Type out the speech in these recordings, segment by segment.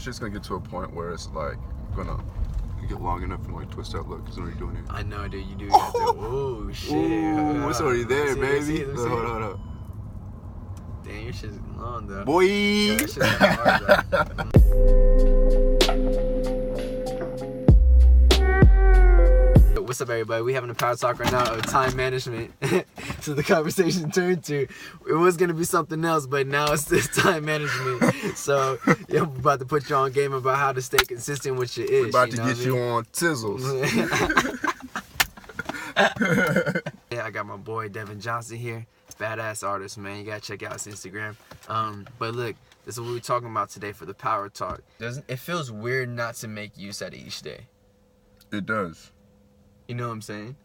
shit's gonna get to a point where it's like gonna get long enough and like twist that look. It's already doing it. I know, dude. You do got to. Oh shit! Ooh, it's already there, baby. Hold on. Damn, your shit's long though. Boy. Yeah, that shit's hard though. What's up, everybody? We having a power talk right now of time management. So the conversation turned to, it was gonna be something else, but now it's this time management. So yeah, I'm about to put you on game about how to stay consistent with your ish. We're about to get you on tizzles. Yeah, I got my boy Devin Johnson here. Badass artist, man. You gotta check out his Instagram. But look, this is what we're talking about today for the power talk. It feels weird not to make use out of each day. It does. You know what I'm saying?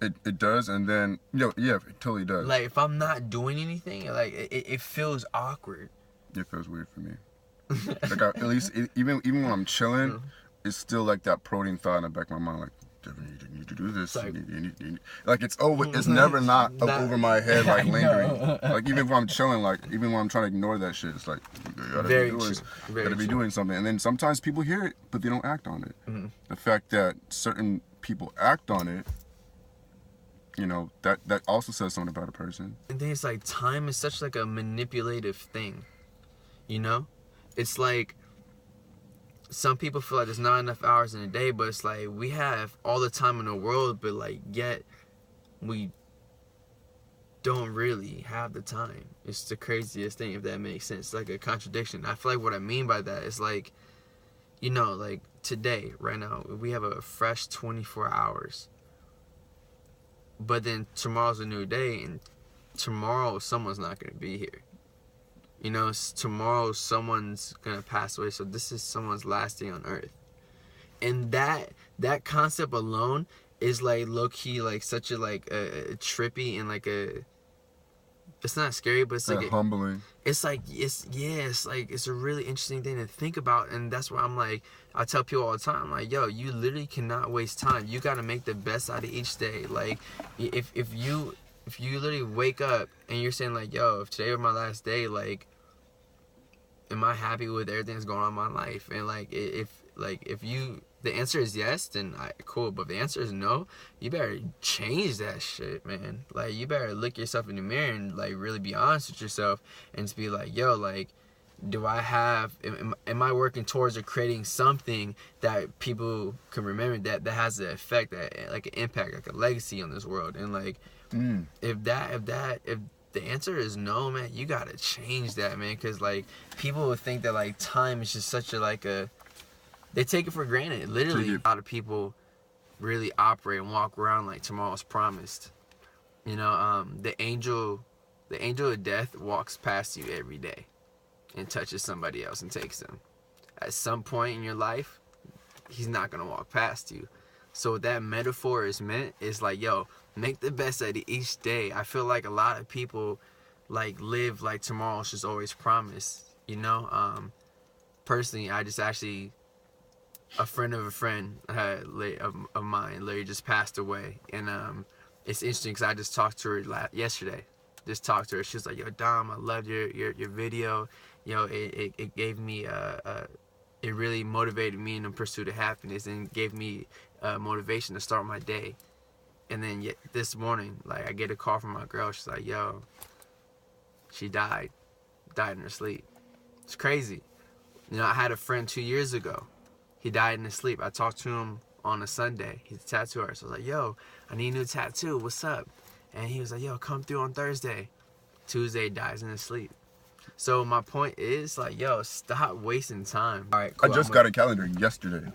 It does, and then yeah, it totally does. Like if I'm not doing anything, like it feels awkward. It feels weird for me. Like at least even when I'm chilling, it's still like that protein thought in the back of my mind, like, Devin, you need to do this. Like it's over. It's never not over my head, like lingering. Like even if I'm chilling, like even when I'm trying to ignore that shit, it's like you gotta be doing something. And then sometimes people hear it, but they don't act on it. Mm-hmm. The fact that certain people act on it, you know, that also says something about a person. And then it's like time is such like a manipulative thing, you know? It's like some people feel like there's not enough hours in a day, but it's like we have all the time in the world, but like yet we don't really have the time. It's the craziest thing, if that makes sense. It's like a contradiction. I feel like what I mean by that is like, you know, like today, right now, we have a fresh 24 hours. But then tomorrow's a new day, and tomorrow someone's not going to be here. You know, tomorrow someone's going to pass away, so this is someone's last day on earth. And that concept alone is like low-key like such a like a trippy and like a, it's not scary, but it's like humbling. It's like it's a really interesting thing to think about, and that's why I'm like, I tell people all the time, like, yo, you literally cannot waste time. You got to make the best out of each day. Like if you literally wake up and you're saying like, yo, if today was my last day, like, am I happy with everything that's going on in my life? And like if the answer is yes, then cool. But if the answer is no, you better change that shit, man. Like, you better look yourself in the mirror and like really be honest with yourself and just be like, yo, like, do I have, am I working towards or creating something that people can remember that has an effect, that like an impact, like a legacy on this world? And like, if the answer is no, man, you gotta change that, man. Cause like people would think that like time is just such a like a, they take it for granted. Literally, a lot of people really operate and walk around like tomorrow's promised. You know, the angel of death walks past you every day and touches somebody else and takes them. At some point in your life, he's not gonna walk past you. So what that metaphor is meant is like, yo, make the best out of each day. I feel like a lot of people like live like tomorrow's just always promised. You know, personally, I just actually, a friend of a friend of mine literally just passed away, and it's interesting because I just talked to her yesterday. Just talked to her. She was like, "Yo, Dom, I loved your video. You know, it gave me it really motivated me in the pursuit of happiness and gave me motivation to start my day." And then this morning, like, I get a call from my girl. She's like, "Yo, she died in her sleep." It's crazy. You know, I had a friend 2 years ago. He died in his sleep. I talked to him on a Sunday. He's a tattoo artist. I was like, yo, I need a new tattoo. What's up? And he was like, yo, come through on Thursday. Tuesday, dies in his sleep. So my point is, like, yo, stop wasting time. All right, cool. I just got a calendar yesterday.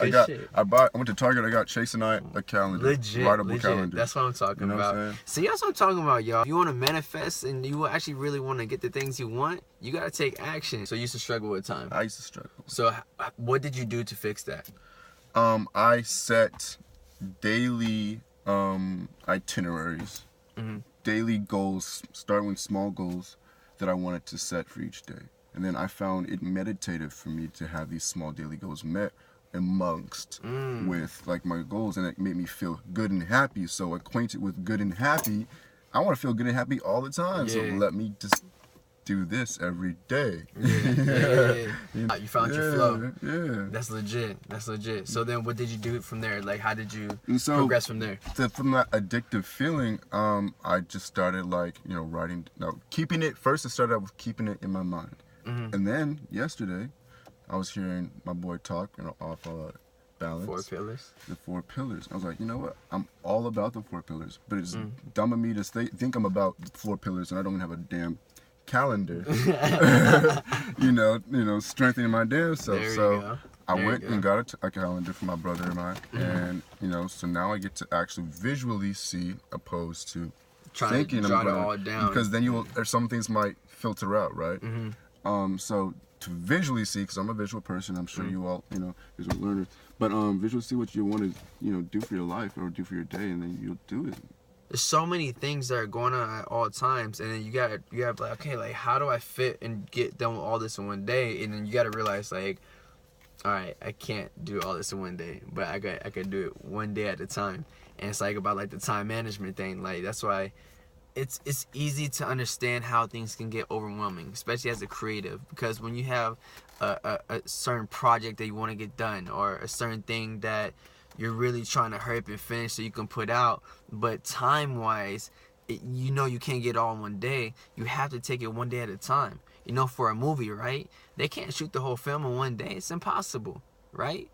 I went to Target. I got Chase and I a calendar. Legit. Calendar. That's what I'm talking about. See, that's what I'm talking about, y'all. If you want to manifest and you actually really want to get the things you want, you got to take action. So you used to struggle with time. I used to struggle. So what did you do to fix that? I set daily itineraries, daily goals, starting with small goals that I wanted to set for each day. And then I found it meditative for me to have these small daily goals met amongst with like my goals, and it made me feel good and happy. So acquainted with good and happy, I want to feel good and happy all the time. Yeah. So let me just do this every day. You found your flow. Yeah. That's legit. So then what did you do from there? Like, how did you progress from there? From that addictive feeling, I just started writing. No, keeping it. First, it started out with keeping it in my mind. Mm-hmm. And then yesterday, I was hearing my boy talk, off balance. 4 pillars. The 4 pillars. I was like, you know what? I'm all about the 4 pillars, but it's dumb of me to think I'm about the 4 pillars and I don't even have a damn calendar. Strengthening my damn self. So I went and got a calendar for my brother and I, and so now I get to actually visually see, opposed to thinking about it all down. Because then some things might filter out, right? Mm-hmm. So to visually see, because I'm a visual person, I'm sure you all, visual learners, but visually see what you want to, do for your life or do for your day, and then you'll do it. There's so many things that are going on at all times, and then you gotta like, okay, like, how do I fit and get done with all this in one day? And then you gotta realize, like, all right, I can't do all this in one day, but I could do it one day at a time. And it's like about like the time management thing. Like, that's why it's easy to understand how things can get overwhelming, especially as a creative, because when you have a certain project that you want to get done, or a certain thing that you're really trying to hurry up and finish so you can put out, but time-wise, you can't get it all in one day. You have to take it one day at a time. For a movie, right? They can't shoot the whole film in one day. It's impossible, right?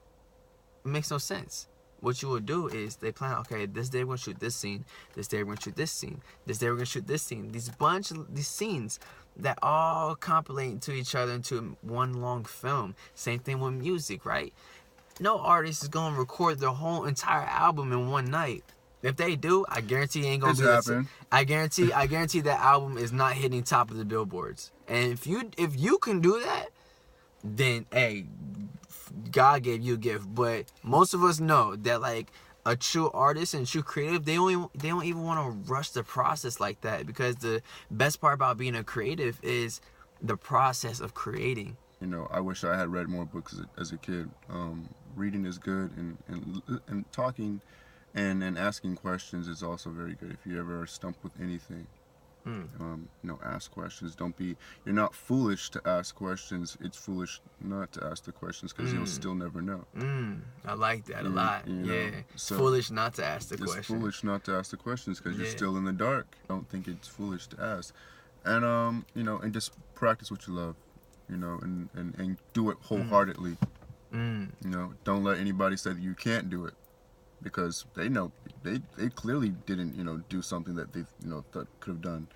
It makes no sense. What you would do is they plan, okay, this day we're going to shoot this scene. This day we're going to shoot this scene. This day we're going to shoot this scene. These scenes that all compilate into each other into one long film. Same thing with music, right? No artist is going to record their whole entire album in one night. If they do, I guarantee it ain't going to be I guarantee that album is not hitting top of the billboards. And if you can do that, then hey, God gave you a gift. But most of us know that, like, a true artist and true creative, they don't even want to rush the process like that, because the best part about being a creative is the process of creating. I wish I had read more books as a kid. Reading is good, and talking and asking questions is also very good. If you ever are stumped with anything, ask questions. You're not foolish to ask questions. It's foolish not to ask the questions, because you'll still never know. I like that a lot. So foolish not to ask the questions. It's foolish not to ask the questions, because you're still in the dark. I don't think it's foolish to ask. And, and just practice what you love, and do it wholeheartedly. Don't let anybody say that you can't do it, because they know they clearly didn't do something that they thought could have done.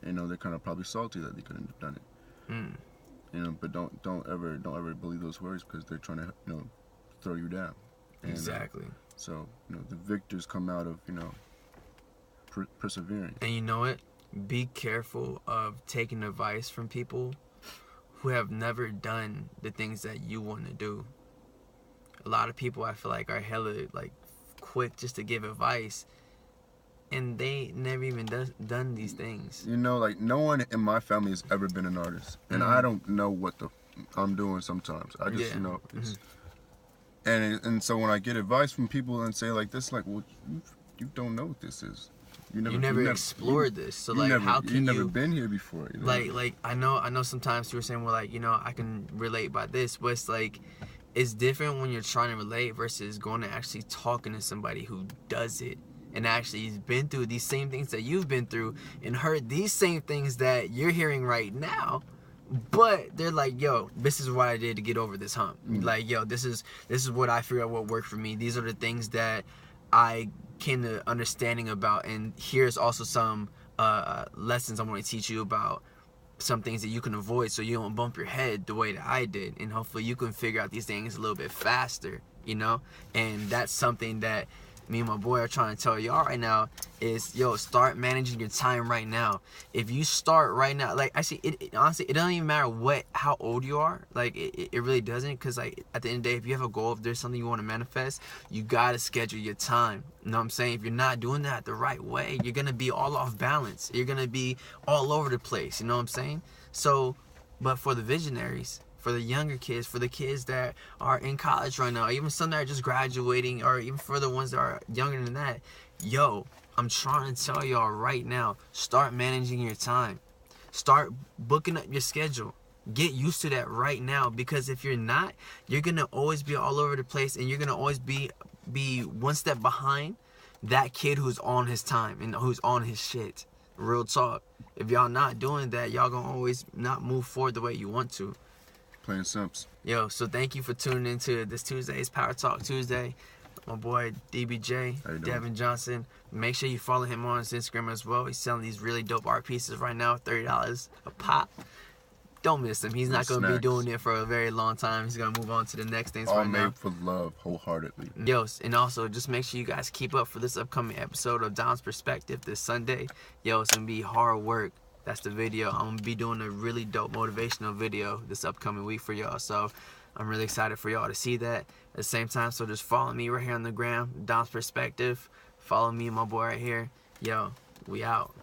They're kind of probably salty that they couldn't have done it. But don't ever believe those words, because they're trying to throw you down. And, exactly. So the victors come out of persevering. And you know what? Be careful of taking advice from people who have never done the things that you want to do. A lot of people, I feel like, are hella like quick just to give advice, and they never even done these things. Like, no one in my family has ever been an artist, and I don't know what I'm doing sometimes. I just it's, and so when I get advice from people and say like this, like, well, you don't know what this is. You never explored this, so like, how can you? You've never been here before. Like I know sometimes you were saying, well, like, I can relate by this, but it's like, it's different when you're trying to relate versus going to actually talking to somebody who does it and actually has been through these same things that you've been through and heard these same things that you're hearing right now. But they're like, yo, this is what I did to get over this hump. Like, yo, this is what I figured out what worked for me. These are the things that I came to understanding about, and here's also some lessons I want to teach you about some things that you can avoid, so you don't bump your head the way that I did, and hopefully you can figure out these things a little bit faster, and that's something that me and my boy are trying to tell y'all right now is, yo, start managing your time right now. If you start right now, like, actually, it honestly, it doesn't even matter how old you are. Like, it really doesn't, because, like, at the end of the day, if you have a goal, if there's something you want to manifest, you got to schedule your time. You know what I'm saying? If you're not doing that the right way, you're going to be all off balance. You're going to be all over the place. You know what I'm saying? So, but for the visionaries, for the younger kids, for the kids that are in college right now, even some that are just graduating, or even for the ones that are younger than that, yo, I'm trying to tell y'all right now, start managing your time. Start booking up your schedule. Get used to that right now, because if you're not, you're gonna always be all over the place, and you're gonna always be one step behind that kid who's on his time and who's on his shit. Real talk. If y'all not doing that, y'all gonna always not move forward the way you want to. Plain simps. Yo, so thank you for tuning into this Tuesday's Power Talk Tuesday. My boy DBJ, Devin Johnson. Make sure you follow him on his Instagram as well. He's selling these really dope art pieces right now, $30 a pop. Don't miss him. He's not going to be doing it for a very long time. He's going to move on to the next things right now. All made for love, wholeheartedly. Yo, and also just make sure you guys keep up for this upcoming episode of Dom's Perspective this Sunday. Yo, it's going to be hard work. That's the video. I'm going to be doing a really dope motivational video this upcoming week for y'all. So I'm really excited for y'all to see that. At the same time, so just follow me right here on the gram, Dom's Perspective. Follow me and my boy right here. Yo, we out.